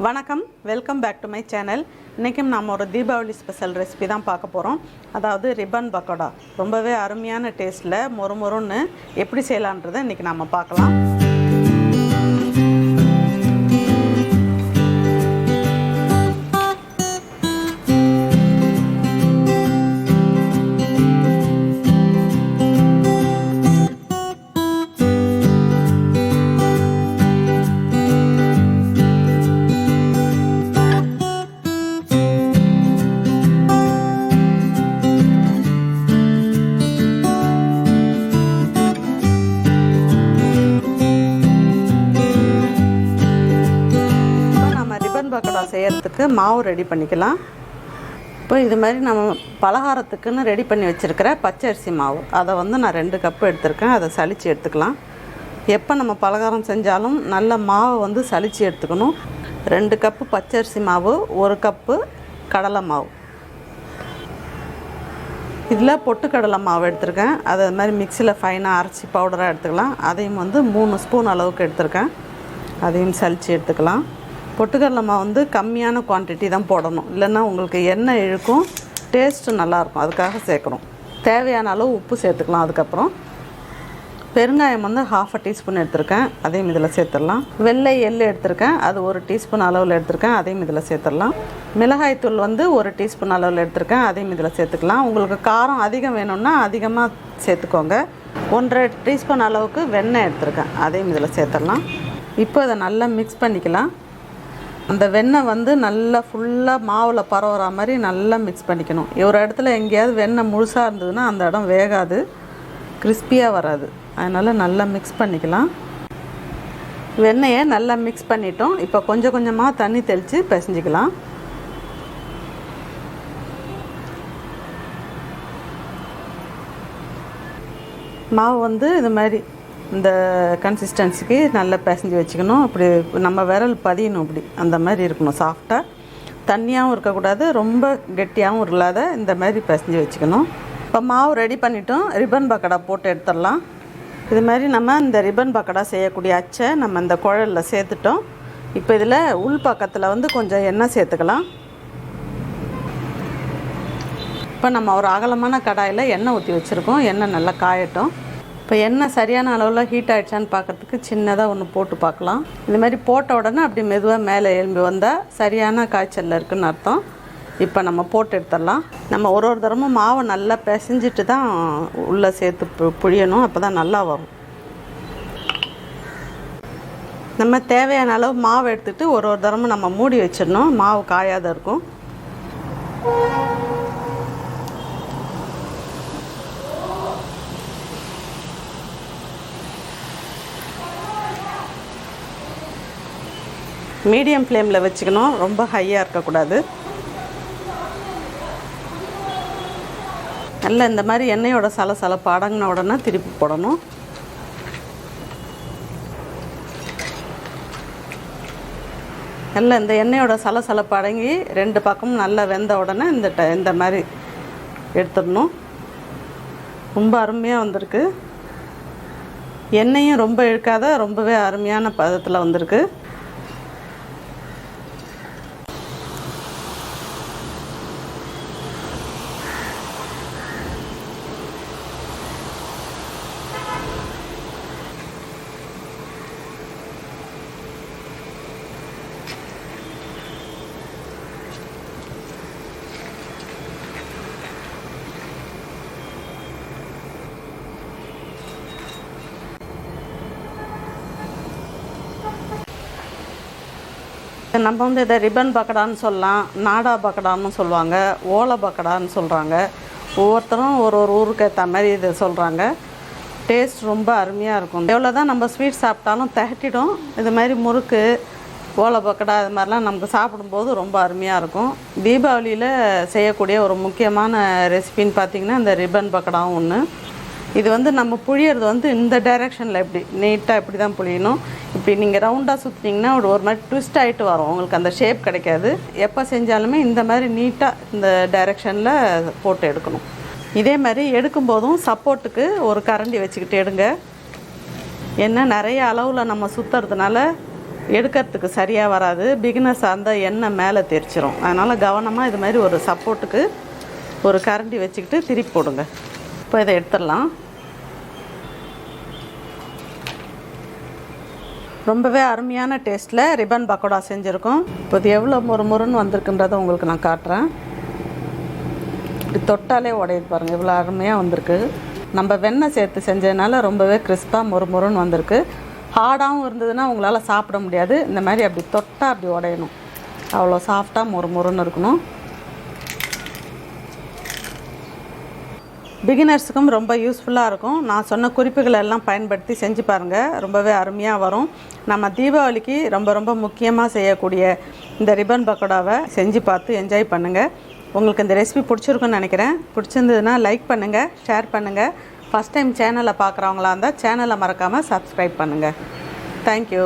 வணக்கம், welcome back to my channel. இன்றைக்கும் நாம் ஒரு தீபாவளி ஸ்பெஷல் ரெசிபி தான் பார்க்க போகிறோம். அதாவது ரிப்பன் பக்கோடா. ரொம்பவே அருமையான டேஸ்ட்டில் மொறுன்னு எப்படி செய்யலான்றதை இன்றைக்கி நாம் பார்க்கலாம். பக்கோடா செய்கிறதுக்கு மாவு ரெடி பண்ணிக்கலாம். இப்போ இது மாதிரி நம்ம பலகாரத்துக்குன்னு ரெடி பண்ணி வச்சுருக்கிற பச்சரிசி மாவு, அதை நான் 2 கப்பு எடுத்திருக்கேன். அதை சலித்து எடுத்துக்கலாம். எப்போ நம்ம பலகாரம் செஞ்சாலும் நல்ல மாவை சலித்து எடுத்துக்கணும். 2 கப்பு பச்சரிசி மாவு, 1 கப்பு கடலை மாவு. இதில் பொட்டுக்கடலை மாவு எடுத்திருக்கேன். அதை மாதிரி மிக்சியில் ஃபைனாக அரைச்சி பவுடராக எடுத்துக்கலாம். அதையும் 3 ஸ்பூன் அளவுக்கு எடுத்திருக்கேன். அதையும் சலித்து எடுத்துக்கலாம். பொட்டுக்கடலை மாவு கம்மியான குவான்டிட்டி தான் போடணும், இல்லைன்னா உங்களுக்கு எண்ணெய் இழுக்கும், டேஸ்ட்டு நல்லாயிருக்கும். அதுக்காக சேர்க்குறோம். தேவையான அளவு உப்பு சேர்த்துக்கலாம். அதுக்கப்புறம் பெருங்காயம் 1/2 டீஸ்பூன் எடுத்திருக்கேன். அதையும் இதில் சேர்த்துடலாம். வெள்ளை எள்ளு எடுத்திருக்கேன். அது 1 டீஸ்பூன் அளவில் எடுத்திருக்கேன். அதையும் இதில் சேர்த்துடலாம். மிளகாய்த்தூள் 1 டீஸ்பூன் அளவில் எடுத்திருக்கேன். அதையும் இதில் சேர்த்துக்கலாம். உங்களுக்கு காரம் அதிகம் வேணும்னா அதிகமாக சேர்த்துக்கோங்க. 1.5 டீஸ்பூன் அளவுக்கு வெண்ணெய் எடுத்திருக்கேன். அதையும் இதில் சேர்த்துடலாம். இப்போ அதை நல்லா மிக்ஸ் பண்ணிக்கலாம். அந்த வெண்ணெய் நல்லா ஃபுல்லாக மாவில் பரவுற மாதிரி நல்லா மிக்ஸ் பண்ணிக்கணும். ஒரு இடத்துல எங்கேயாவது வெண்ணெய் முழுசாக இருந்ததுன்னா அந்த இடம் வேகாது, கிறிஸ்பியாக வராது. அதனால் நல்லா மிக்ஸ் பண்ணிக்கலாம். வெண்ணெயை நல்லா மிக்ஸ் பண்ணிட்டோம். இப்போ கொஞ்சம் கொஞ்சமாக தண்ணி தெளித்து பிசைஞ்சிக்கலாம். மாவு இது மாதிரி இந்த கன்சிஸ்டன்சிக்கு நல்லா பிசைஞ்சு வச்சுக்கணும். அப்படி நம்ம விரல் பதியணும், இப்படி அந்த மாதிரி இருக்கணும். சாஃப்டாக, தண்ணியாகவும் இருக்கக்கூடாது, ரொம்ப கெட்டியாகவும் இல்லாத இந்த மாதிரி பிசைஞ்சு வச்சுக்கணும். இப்போ மாவு ரெடி பண்ணிட்டோம். ரிப்பன் பக்கோடா போட்டு எடுத்துடலாம். இது மாதிரி நம்ம இந்த ரிப்பன் பக்கோடா செய்யக்கூடிய அச்சை நம்ம இந்த குழலில் சேர்த்துட்டோம். இப்போ இதில் உள் பக்கத்தில் கொஞ்சம் எண்ணெய் சேர்த்துக்கலாம். இப்போ நம்ம ஒரு அகலமான கடாயில் எண்ணெய் ஊற்றி வச்சுருக்கோம். எண்ணெய் நல்லா காயட்டும். இப்போ எண்ணெய் சரியான அளவில் ஹீட் ஆகிடுச்சான்னு பார்க்குறதுக்கு சின்னதாக ஒன்று போட்டு பார்க்கலாம். இந்த மாதிரி போட்ட உடனே அப்படி மெதுவாக மேலே எழும்பி வந்தால் சரியான காய்ச்சலில் இருக்குதுன்னு அர்த்தம். இப்போ நம்ம போட்டு எடுத்துடலாம். நம்ம ஒரு தரமும் மாவை நல்லா பிசைஞ்சிட்டு தான் உள்ளே சேர்த்து புழியணும். அப்போ தான் நல்லா வரும். நம்ம தேவையான அளவு மாவு எடுத்துகிட்டு ஒரு தரமும் நம்ம மூடி வச்சிடணும். மாவு காயாத இருக்கும். மீடியம் ஃப்ளேமில் வச்சுக்கணும், ரொம்ப ஹையாக இருக்கக்கூடாது. நல்லா இந்த மாதிரி எண்ணெயோட சலசலப்பு அடங்கின உடனே திருப்பி போடணும். நல்லா இந்த எண்ணெயோட சலசலப்பு அடங்கி 2 பக்கமும் நல்லா வெந்த உடனே இந்த மாதிரி எடுத்துடணும். ரொம்ப அருமையாக வந்திருக்கு. எண்ணெயும் ரொம்ப இழுக்காத ரொம்பவே அருமையான பதத்தில் வந்திருக்கு. நம்ம இதை ரிப்பன் பக்கோடான்னு சொல்லலாம், நாடா பக்கோடான்னு சொல்லுவாங்க, ஓலை பக்கோடான்னு சொல்கிறாங்க. ஒவ்வொருத்தரும் ஒரு ஊருக்கு ஏற்ற மாதிரி இதை சொல்கிறாங்க. டேஸ்ட் ரொம்ப அருமையாக இருக்கும். எவ்வளோ தான் நம்ம ஸ்வீட் சாப்பிட்டாலும் திகட்டிடும். இது மாதிரி முறுக்கு, ஓலை பக்கோடா இது மாதிரிலாம் நமக்கு சாப்பிடும்போது ரொம்ப அருமையாக இருக்கும். தீபாவளியில் செய்யக்கூடிய ஒரு முக்கியமான ரெசிபின்னு பார்த்திங்கன்னா இந்த ரிப்பன் பக்கோடாவும் ஒன்று. இது நம்ம புழியறது இந்த டைரெக்ஷனில் இப்படி நீட்டாக இப்படி தான் புழியணும். இப்படி நீங்கள் ரவுண்டாக சுற்றினீங்கன்னா ஒரு மாதிரி ட்விஸ்ட் ஆகிட்டு வரும், உங்களுக்கு அந்த ஷேப் கிடைக்காது. எப்போ செஞ்சாலுமே இந்த மாதிரி நீட்டாக இந்த டைரெக்ஷனில் போட்டு எடுக்கணும். இதே மாதிரி எடுக்கும்போதும் சப்போர்ட்டுக்கு ஒரு கரண்டி வச்சுக்கிட்டு எடுங்க. ஏன்னா நிறைய அளவில் நம்ம சுற்றுறதுனால எடுக்கிறதுக்கு சரியாக வராது. பிகினர்ஸாக இருந்தால் எண்ணெய் மேலே தெரிச்சிரும். அதனால் கவனமாக இது மாதிரி ஒரு சப்போர்ட்டுக்கு ஒரு கரண்டி வச்சுக்கிட்டு திருப்பி போடுங்க. இப்போ இதை எடுத்துடலாம். ரொம்பவே அருமையான டேஸ்ட்டில் ரிப்பன் பக்கோடா செஞ்சுருக்கோம். இப்போ இது எவ்வளோ முறுமுறுன்னு வந்திருக்குன்றதை உங்களுக்கு நான் காட்டுறேன். இப்படி தொட்டாலே உடையுது பாருங்கள், இவ்வளோ அருமையாக வந்திருக்கு. நம்ம வெண்ணெய் சேர்த்து செஞ்சதுனால ரொம்பவே கிறிஸ்பாக முறுமுறுன்னு வந்திருக்கு. ஹார்டாகவும் இருந்ததுன்னா உங்களால் சாப்பிட முடியாது. இந்த மாதிரி அப்படி தொட்டால் அப்படி உடையணும். அவ்வளோ சாஃப்டாக முறுமுறுன்னு இருக்கணும். பிகினர்ஸுக்கும் ரொம்ப யூஸ்ஃபுல்லாக இருக்கும். நான் சொன்ன குறிப்புகளை எல்லாம் பயன்படுத்தி செஞ்சு பாருங்கள். ரொம்பவே அருமையாக வரும். நம்ம தீபாவளிக்கு ரொம்ப ரொம்ப முக்கியமாக செய்யக்கூடிய இந்த ரிப்பன் பக்கோடாவை செஞ்சு பார்த்து என்ஜாய் பண்ணுங்கள். உங்களுக்கு இந்த ரெசிபி பிடிச்சிருக்குன்னு நினைக்கிறேன். பிடிச்சிருந்ததுன்னா லைக் பண்ணுங்கள், ஷேர் பண்ணுங்கள். ஃபஸ்ட் டைம் சேனலை பார்க்குறவங்களா இருந்தால் சேனலை மறக்காமல் சப்ஸ்கிரைப் பண்ணுங்கள். தேங்க்யூ.